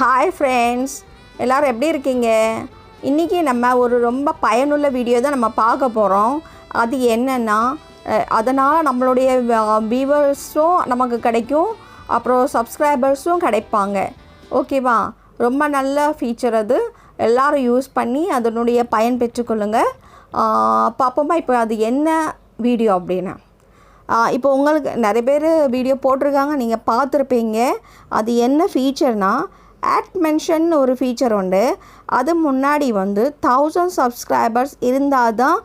Hi friends, எல்லோரும் எப்படி இருக்கீங்க? இன்றைக்கி நம்ம ஒரு ரொம்ப பயனுள்ள வீடியோ தான் நம்ம பார்க்க போகிறோம். அது என்னென்னா, அதனால் நம்மளுடைய வியூவர்ஸும் நமக்கு கிடைக்கும், அப்புறம் சப்ஸ்கிரைபர்ஸும் கிடைப்பாங்க. ஓகேவா? ரொம்ப நல்ல ஃபீச்சர் அது. எல்லோரும் யூஸ் பண்ணி அதனுடைய பயன் பெற்றுக்கொள்ளுங்கள். பார்ப்போமா இப்போ அது என்ன வீடியோ அப்படின்னு. இப்போ உங்களுக்கு நிறைய பேர் வீடியோ போட்டிருக்காங்க, நீங்கள் பார்த்துருப்பீங்க. அது என்ன ஃபீச்சர்னால், ஆட் மென்ஷன் ஒரு ஃபீச்சர் உண்டு. அது முன்னாடி 1000 சப்ஸ்கிரைபர்ஸ் இருந்தால் தான்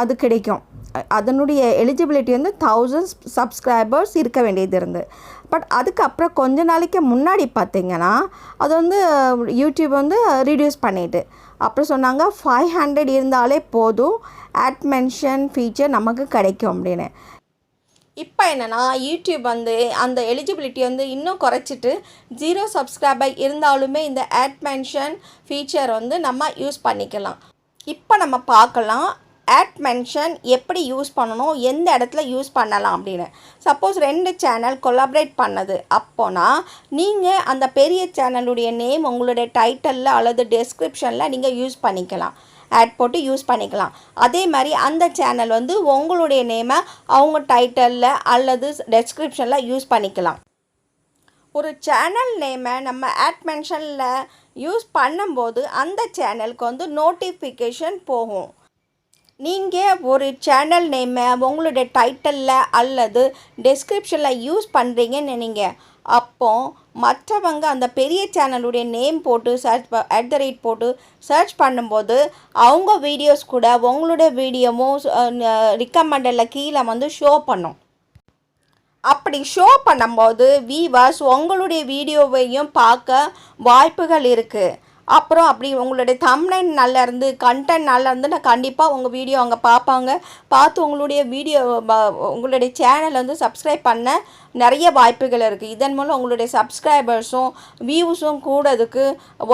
அது கிடைக்கும். அதனுடைய எலிஜிபிலிட்டி 1000 சப்ஸ்கிரைபர்ஸ் இருக்க வேண்டியது இருந்து. பட் அதுக்கப்புறம் கொஞ்ச நாளைக்கு முன்னாடி பார்த்திங்கன்னா அது யூடியூப் ரிடியூஸ் பண்ணிவிட்டு அப்புறம் சொன்னாங்க 500 இருந்தாலே போதும் ஆட் மென்ஷன் ஃபீச்சர் நமக்கு கிடைக்கும் அப்படின்னு. இப்போ என்னென்னா, யூடியூப் அந்த எலிஜிபிலிட்டி இன்னும் குறைச்சிட்டு 0 சப்ஸ்கிரைபர் இருந்தாலுமே இந்த ஆட் மென்ஷன் ஃபீச்சர் நம்ம யூஸ் பண்ணிக்கலாம். இப்போ நம்ம பார்க்கலாம் ஆட் மென்ஷன் எப்படி யூஸ் பண்ணணும், எந்த இடத்துல யூஸ் பண்ணலாம் அப்படின்னு. சப்போஸ் 2 சேனல் கொலாபரேட் பண்ணது அப்போனா நீங்கள் அந்த பெரிய சேனலுடைய நேம் உங்களுடைய டைட்டலில் அல்லது டெஸ்கிரிப்ஷனில் நீங்கள் யூஸ் பண்ணிக்கலாம், ஆட் போட்டு யூஸ் பண்ணிக்கலாம். அதே மாதிரி அந்த சேனல் உங்களுடைய நேமை அவங்க டைட்டலில் அல்லது டெஸ்கிரிப்ஷனில் யூஸ் பண்ணிக்கலாம். ஒரு சேனல் நேமை நம்ம ஆட் மென்ஷனில் யூஸ் பண்ணும்போது அந்த சேனலுக்கு நோட்டிஃபிகேஷன் போகும். நீங்கள் ஒரு சேனல் நேமை உங்களுடைய டைட்டலில் அல்லது டெஸ்கிரிப்ஷனில் யூஸ் பண்ணுறீங்கன்னு நினைங்க. அப்போது மற்றவங்க அந்த பெரிய சேனலுடைய நேம் போட்டு போட்டு சர்ச் பண்ணும்போது அவங்க வீடியோஸ் கூட உங்களுடைய வீடியோவும் ரிக்கமெண்டடில் கீழே ஷோ பண்ணும். அப்படி ஷோ பண்ணும்போது வியூவர்ஸ் உங்களுடைய வீடியோவையும் பார்க்க வாய்ப்புகள் இருக்குது. அப்புறம் அப்படி உங்களுடைய தம்ப்நெயில் நல்லா இருந்து கண்டென்ட் நல்லா இருந்து நான் கண்டிப்பாக உங்கள் வீடியோ அங்கே பார்ப்பாங்க. பார்த்து உங்களுடைய வீடியோ உங்களுடைய சேனல் சப்ஸ்கிரைப் பண்ண நிறைய வாய்ப்புகள் இருக்குது. இதன் மூலம் உங்களுடைய சப்ஸ்கிரைபர்ஸும் வியூஸும் கூடதுக்கு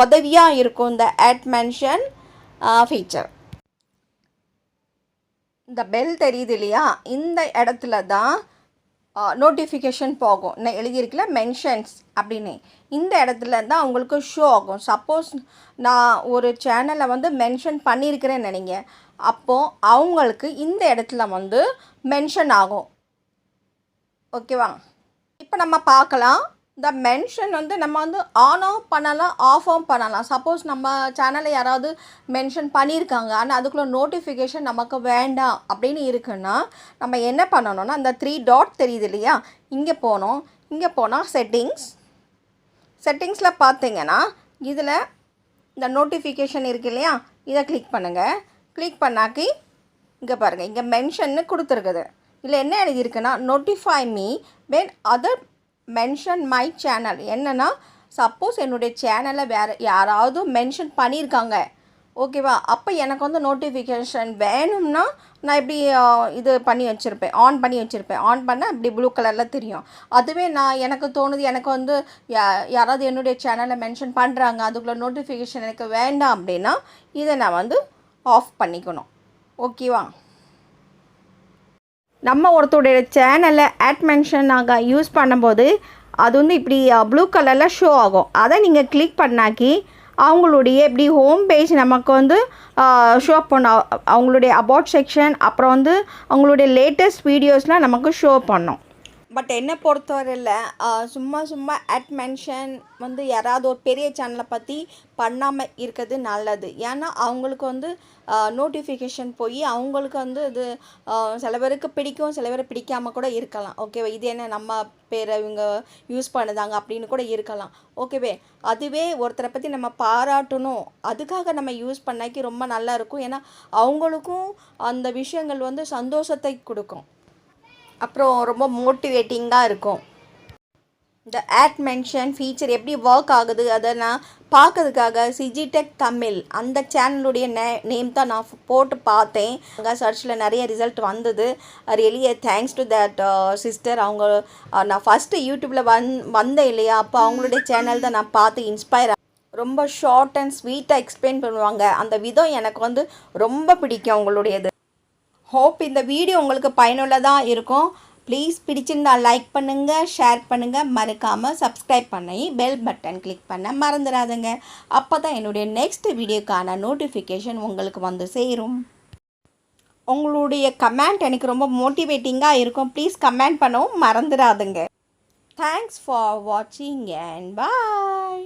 உதவியாக இருக்கும் இந்த ஆட் மென்ஷன் ஃபீச்சர். இந்த பெல் தெரியுது இல்லையா, இந்த இடத்துல தான் நோட்டிஃபிகேஷன் போகும். நான் எழுதியிருக்கல மென்ஷன்ஸ் அப்படின்னு. இந்த இடத்துல தான் உங்களுக்கு ஷோ ஆகும். சப்போஸ் நான் ஒரு சேனலை மென்ஷன் பண்ணியிருக்கிறேன்னு நினைங்க, அப்போது அவங்களுக்கு இந்த இடத்துல மென்ஷன் ஆகும். ஓகேவா? இப்போ நம்ம பார்க்கலாம். இந்த மென்ஷன் நம்ம ஆன் ஆஃப் பண்ணலாம், ஆஃபும் பண்ணலாம். சப்போஸ் நம்ம சேனலை யாராவது மென்ஷன் பண்ணியிருக்காங்க, ஆனால் அதுக்குள்ளே நோட்டிஃபிகேஷன் நமக்கு வேண்டாம் அப்படின்னு இருக்குன்னா நம்ம என்ன பண்ணணும்னா, அந்த 3 டாட் தெரியுது இல்லையா, இங்கே போனோம். இங்கே போனால் செட்டிங்ஸில் பார்த்தீங்கன்னா இதில் இந்த நோட்டிஃபிகேஷன் இருக்குது இல்லையா, இதை கிளிக் பண்ணுங்கள். கிளிக் பண்ணாக்கி இங்கே பாருங்கள், இங்கே மென்ஷன்னு கொடுத்துருக்குது. இதில் என்ன எழுதியிருக்குன்னா, notify me when other mention my channel. என்னென்னா, சப்போஸ் என்னுடைய சேனலை வேறு யாராவது மென்ஷன் பண்ணியிருக்காங்க, ஓகேவா, அப்போ எனக்கு நோட்டிஃபிகேஷன் வேணும்னா நான் இப்படி இது பண்ணி வச்சுருப்பேன், ஆன் பண்ணி வச்சுருப்பேன். ஆன் பண்ணால் இப்படி ப்ளூ கலரில் தெரியும். அதுவே எனக்கு தோணுது, எனக்கு யாராவது என்னுடைய சேனலை மென்ஷன் பண்ணுறாங்க, அதுக்குள்ளே நோட்டிஃபிகேஷன் எனக்கு வேண்டாம் அப்படின்னா இதை நான் ஆஃப் பண்ணிக்கணும். ஓகேவா? நம்ம ஒருத்தருடைய சேனலை ஆட் மென்ஷனாக யூஸ் பண்ணும்போது அது இப்படி ப்ளூ கலரில் ஷோ ஆகும். அதை நீங்கள் கிளிக் பண்ணாக்கி அவங்களுடைய இப்படி ஹோம் பேஜ் நமக்கு ஷோ பண்ண, அவங்களுடைய அபவுட் செக்ஷன், அப்புறம் அவங்களுடைய லேட்டஸ்ட் வீடியோஸ்லாம் நமக்கு ஷோ பண்ணும். பட் என்னை பொறுத்தவரையில் சும்மா ஆட் மென்ஷன் யாராவது ஒரு பெரிய சேனலை பற்றி பண்ணாமல் இருக்கிறது நல்லது. ஏன்னா அவங்களுக்கு நோட்டிஃபிகேஷன் போய் அவங்களுக்கு இது சில பேருக்கு பிடிக்கும், சில பேர் பிடிக்காமல் கூட இருக்கலாம். ஓகேவா? இது என்ன நம்ம பேரை இவங்க யூஸ் பண்ணுதாங்க அப்படின்னு கூட இருக்கலாம். ஓகேவே? அதுவே ஒருத்தரை பற்றி நம்ம பாராட்டணும், அதுக்காக நம்ம யூஸ் பண்ணாக்கி ரொம்ப நல்லா இருக்கும். ஏன்னா அவங்களுக்கும் அந்த விஷயங்கள் சந்தோஷத்தை கொடுக்கும், அப்புறம் ரொம்ப மோட்டிவேட்டிங்காக இருக்கும். இந்த ஆட் மென்ஷன் ஃபீச்சர் எப்படி ஒர்க் ஆகுது அதை நான் பார்க்கறதுக்காக சிஜிடெக் தமிழ் அந்த சேனலுடைய நேம் தான் நான் போட்டு பார்த்தேன். அங்கே சர்ச்சில் நிறைய ரிசல்ட் வந்தது. Really thanks to that sister. அவங்க நான் ஃபஸ்ட்டு யூடியூப்பில் வந்தேன் இல்லையா, அப்போ அவங்களுடைய சேனல் தான் நான் பார்த்து இன்ஸ்பயர். ரொம்ப ஷார்ட் அண்ட் ஸ்வீட்டாக எக்ஸ்பிளைன் பண்ணுவாங்க. அந்த விதம் எனக்கு ரொம்ப பிடிக்கும் அவங்களுடையது. ஹோப் இந்த வீடியோ உங்களுக்கு பயனுள்ளதாக இருக்கும். ப்ளீஸ் பிடிச்சிருந்தா லைக் பண்ணுங்கள், ஷேர் பண்ணுங்கள், மறக்காமல் சப்ஸ்கிரைப் பண்ணி பெல் பட்டன் கிளிக் பண்ண மறந்துடாதுங்க. அப்போ தான் என்னுடைய நெக்ஸ்ட் வீடியோக்கான நோட்டிஃபிகேஷன் உங்களுக்கு வந்து சேரும். உங்களுடைய கமெண்ட் எனக்கு ரொம்ப மோட்டிவேட்டிங்காக இருக்கும். ப்ளீஸ் கமெண்ட் பண்ணவும் மறந்துடாதுங்க. தேங்க்ஸ் ஃபார் வாட்சிங் அண்ட் பாய்.